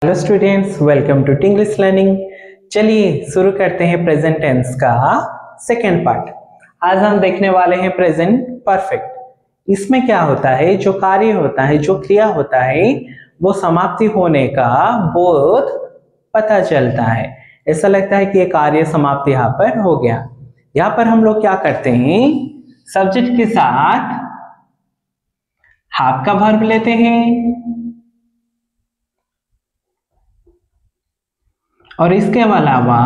Hello students, welcome to English learning. चलिए शुरू करते हैं प्रेजेंट टेंस का सेकेंड पार्ट। आज हम देखने वाले हैं प्रेजेंट परफेक्ट। इसमें क्या होता है, जो कार्य होता है, जो क्रिया होता है, वो समाप्ति होने का बोध पता चलता है। ऐसा लगता है कि ये कार्य समाप्ति यहाँ पर हो गया। यहाँ पर हम लोग क्या करते हैं, सब्जेक्ट के साथ हाफ का वर्ब लेते हैं और इसके अलावा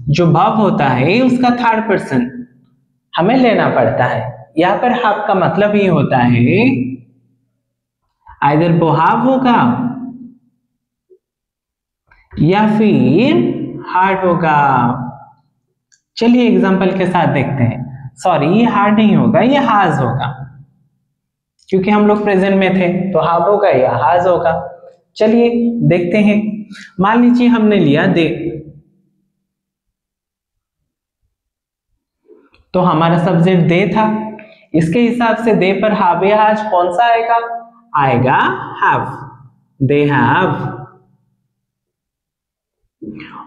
जो वर्ब होता है उसका थर्ड पर्सन हमें लेना पड़ता है। यहाँ पर हाफ का मतलब ये होता है आइदर वो हाफ होगा या फिर हार्ड होगा। चलिए एग्जांपल के साथ देखते हैं। सॉरी, ये हार्ड नहीं होगा, ये हाज होगा, क्योंकि हम लोग प्रेजेंट में थे तो हाफ होगा या हाज होगा। चलिए देखते हैं। मान लीजिए हमने लिया दे, तो हमारा सब्जेक्ट दे था। इसके हिसाब से दे पर हाव या हाज कौन सा आएगा? आएगा हैव, दे हैव।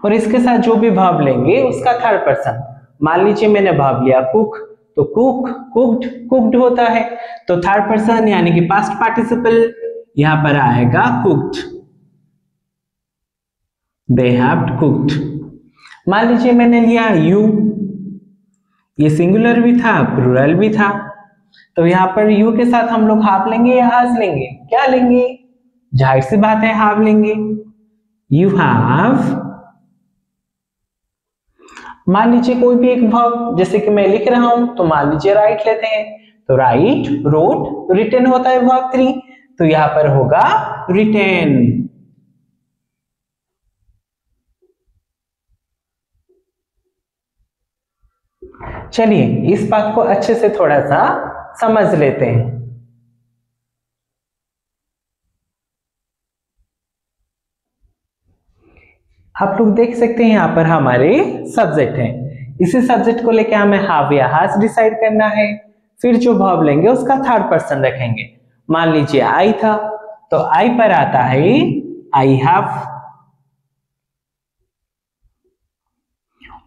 और इसके साथ जो भी वर्ब लेंगे उसका थर्ड पर्सन। मान लीजिए मैंने वर्ब लिया कुक, तो कुक, कुक्ड, कुक्ड होता है, तो थर्ड पर्सन यानी कि पास्ट पार्टिसिपल यहां पर आएगा कुक्ड, दे हैव कुक्ड। मान लीजिए मैंने लिया यू, ये सिंगुलर भी था प्लूरल भी था, तो यहाँ पर यू के साथ हम लोग हाफ लेंगे या हाज लेंगे? क्या लेंगे? जाहिर सी बात है हाफ लेंगे। You have. मान लीजिए कोई भी एक वर्ब, जैसे कि मैं लिख रहा हूं, तो मान लीजिए राइट लेते हैं, तो राइट, रोट, रिटन होता है वर्ब 3, तो यहां पर होगा रिटेन। चलिए इस बात को अच्छे से थोड़ा सा समझ लेते हैं। आप लोग देख सकते हैं यहाँ पर हमारे सब्जेक्ट हैं। इसी सब्जेक्ट को लेकर हमें हाव या हाज डिसाइड करना है। फिर जो वर्ब लेंगे उसका थर्ड पर्सन रखेंगे। मान लीजिए आई था, तो आई पर आता है आई हैव।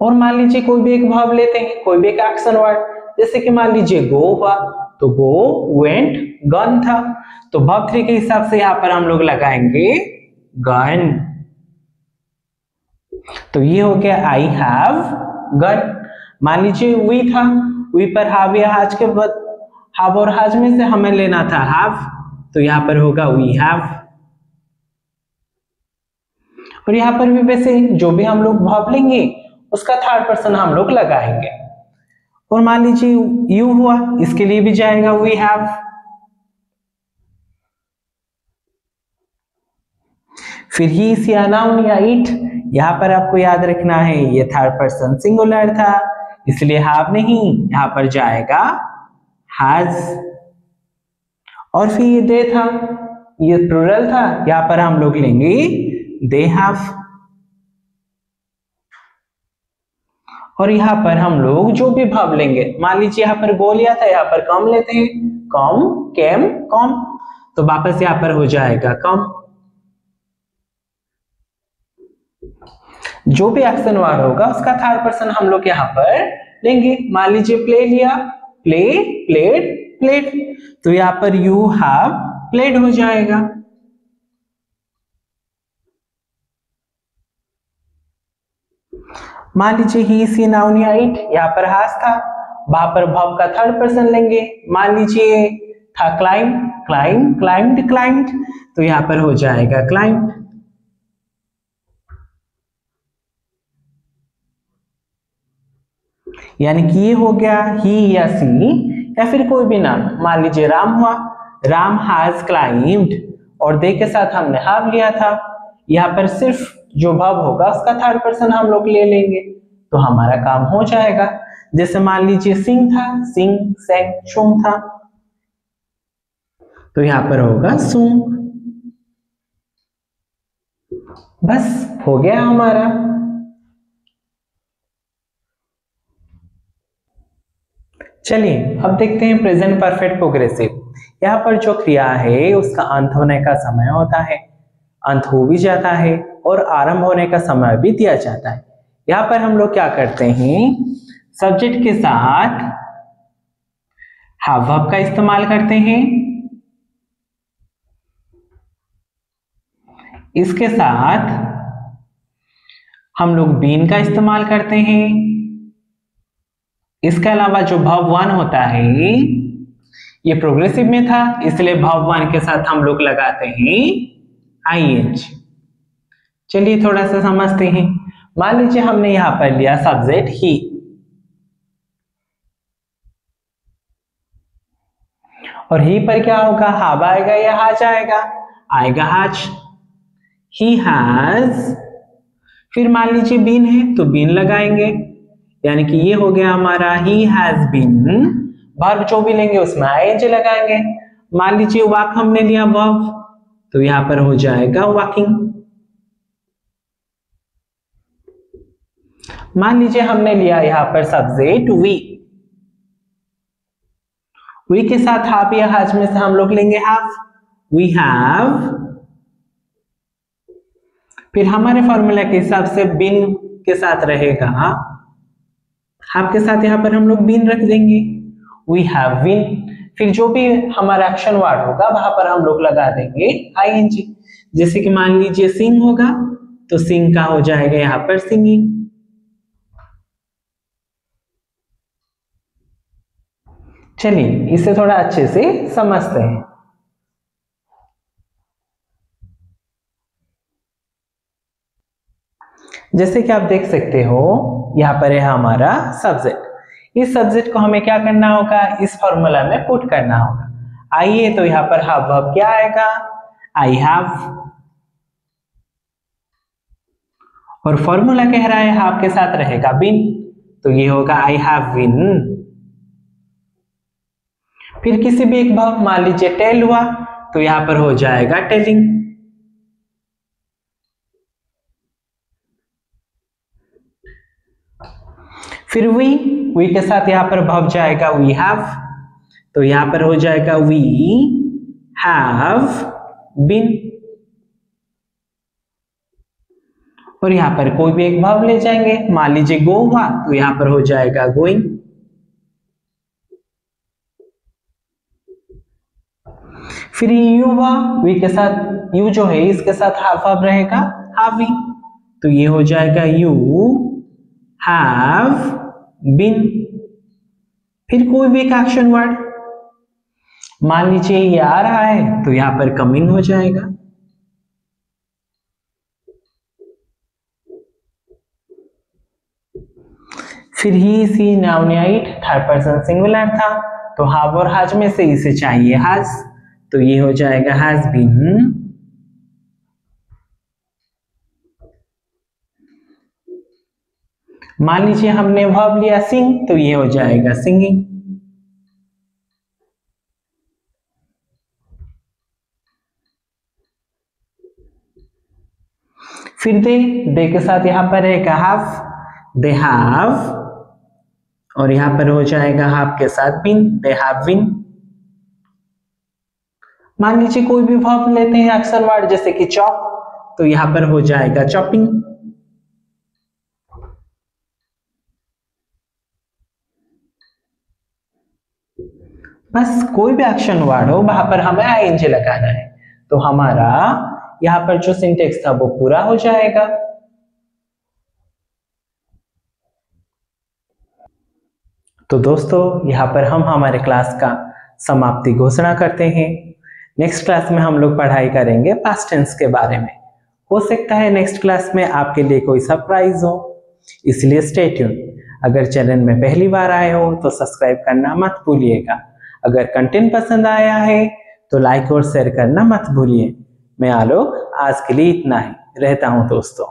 और मान लीजिए कोई भी एक वर्ब लेते हैं, कोई भी एक एक्शन वर्ड, जैसे कि मान लीजिए गो हुआ, तो गो, वेंट, गन था, तो वर्ब 3 के हिसाब से यहां पर हम लोग लगाएंगे गन। तो ये हो गया आई हैव गन। मान लीजिए वी था, वी पर हाव या हाज के बाद हाव और हाज में से हमें लेना था हैव, तो यहां पर होगा वी हैव। और यहां पर भी वैसे जो भी हम लोग वर्ब लेंगे उसका थर्ड पर्सन हम लोग लगाएंगे। और मान लीजिए यू हुआ, इसके लिए भी जाएगा वी हैव। फिर ही, या नाउन या इट, यहां पर आपको याद रखना है ये थर्ड पर्सन सिंगुलर था, इसलिए हैव नहीं, यहां पर जाएगा हैज। और फिर ये दे था, ये प्लूरल था, यहां पर हम लोग लेंगे दे हैव। और यहाँ पर हम लोग जो भी वर्ब लेंगे, मान लीजिए यहाँ पर गो लिया था, यहाँ पर कम लेते हैं, कम, केम, कम, तो वापस यहाँ पर हो जाएगा कम। जो भी एक्शन वर्ड होगा उसका थर्ड पर्सन हम लोग यहाँ पर लेंगे। मान लीजिए प्ले लिया, प्ले, प्लेड, प्लेड, तो यहाँ पर यू हैव प्लेड हो जाएगा। मान लीजिए ही, सी, नाउन या इट, यहाँ पर हाज था, वहां पर वर्ब का थर्ड पर्सन लेंगे। मान लीजिए था क्लाइंब, क्लाइंब, क्लाइंब्ड, क्लाइंब्ड, तो यहाँ पर हो जाएगा क्लाइंब्ड। यानी कि ये हो गया ही या सी या फिर कोई भी नाम। मान लीजिए राम हुआ, राम हैज क्लाइंब्ड, और दे के साथ हमने हैव लिया था, यहाँ पर सिर्फ जो वर्ब होगा उसका थर्ड पर्सन हम लोग ले लेंगे, तो हमारा काम हो जाएगा। जैसे मान लीजिए सिंग था, सिंग, सेंग, शुंग था, तो यहां पर होगा सुंग। बस हो गया हमारा। चलिए अब देखते हैं प्रेजेंट परफेक्ट प्रोग्रेसिव। यहाँ पर जो क्रिया है उसका अंत होने का समय होता है। अंत हो भी जाता है और आरंभ होने का समय भी दिया जाता है। यहाँ पर हम लोग क्या करते हैं, सब्जेक्ट के साथ हैव वर्ब का इस्तेमाल करते हैं, इसके साथ हम लोग बीन का इस्तेमाल करते हैं। इसके अलावा जो वर्ब वन होता है ये प्रोग्रेसिव में था, इसलिए वर्ब वन के साथ हम लोग लगाते हैं आईएनजी। चलिए थोड़ा सा समझते हैं। मान लीजिए हमने यहां पर लिया सब्जेक्ट ही, और ही पर क्या होगा, हैव आएगा या हैज आएगा, आएगा हैज। ही हैज, फिर मान लीजिए बीन है तो बीन लगाएंगे, यानी कि ये हो गया हमारा ही हैज बीन। वर्ब जो भी लेंगे उसमें आईएनजी लगाएंगे। मान लीजिए वॉक हमने लिया वर्ब, तो यहां पर हो जाएगा वॉकिंग। मान लीजिए हमने लिया यहां पर सब्जेक्ट वी के साथ हैव या हैज में से हम लोग लेंगे हैव, वी हैव। फिर हमारे फॉर्मूला के हिसाब से बिन के साथ रहेगा, हैव के साथ यहां पर हम लोग बिन रख देंगे, वी हैव बिन। फिर जो भी हमारा एक्शन वर्ड होगा वहां पर हम लोग लगा देंगे आईएनजी। जैसे कि मान लीजिए सिंग होगा तो सिंग का हो जाएगा यहां पर सिंगिंग। चलिए इसे थोड़ा अच्छे से समझते हैं। जैसे कि आप देख सकते हो यहाँ पर है हमारा सब्जेक्ट। इस सब्जेक्ट को हमें क्या करना होगा, इस फॉर्मूला में पुट करना होगा। आइए तो यहाँ पर हैव वर्ब क्या आएगा, आई हैव, और फॉर्मूला कह रहा है हैव के साथ रहेगा बिन, तो ये होगा आई हैव बिन। फिर किसी भी एक वर्ब, मान लीजिए टेल हुआ तो यहाँ पर हो जाएगा टेलिंग। फिर वी के साथ यहाँ पर वर्ब जाएगा वी हैव, तो यहाँ पर हो जाएगा वी हैव बीन। और यहाँ पर कोई भी एक वर्ब ले जाएंगे, मान लीजिए गो हुआ तो यहाँ पर हो जाएगा गोइंग। फिर यू हुआ, वी के साथ, यू जो है इसके साथ हैव वर्ब रहेगा हैविंग, तो ये हो जाएगा यू हैव बीन। फिर कोई भी एक एक्शन वर्ड, मान लीजिए ये आ रहा है तो यहां पर कमिंग हो जाएगा। फिर ही सी नाउन याइट थर्ड पर्सन सिंगुलर था, तो हैव और हैज में से इसे चाहिए हैज, तो ये हो जाएगा हैज बीन। मान लीजिए हमने वर्ब लिया सिंग, तो ये हो जाएगा सिंगिंग। फिर दे के साथ यहां पर रहेगा हैव, दे हैव, और यहां पर हो जाएगा हैव के साथ बिन, दे हैव बिन। मान लीजिए कोई भी वर्ब लेते हैं अक्सर वर्ड, जैसे कि चॉप, तो यहां पर हो जाएगा चॉपिंग। बस कोई भी एक्शन वर्ड हो वहां पर हमें आईएनजी लगाना है, तो हमारा यहाँ पर जो सिंटेक्स था वो पूरा हो जाएगा। तो दोस्तों यहाँ पर हम हमारे क्लास का समाप्ति घोषणा करते हैं। नेक्स्ट क्लास में हम लोग पढ़ाई करेंगे पास्ट टेंस के बारे में। हो सकता है नेक्स्ट क्लास में आपके लिए कोई सरप्राइज हो, इसलिए स्टे ट्यून। अगर चैनल में पहली बार आए हो तो सब्सक्राइब करना मत भूलिएगा। अगर कंटेंट पसंद आया है तो लाइक और शेयर करना मत भूलिए। मैं आलोक, आज के लिए इतना ही। रहता हूं दोस्तों।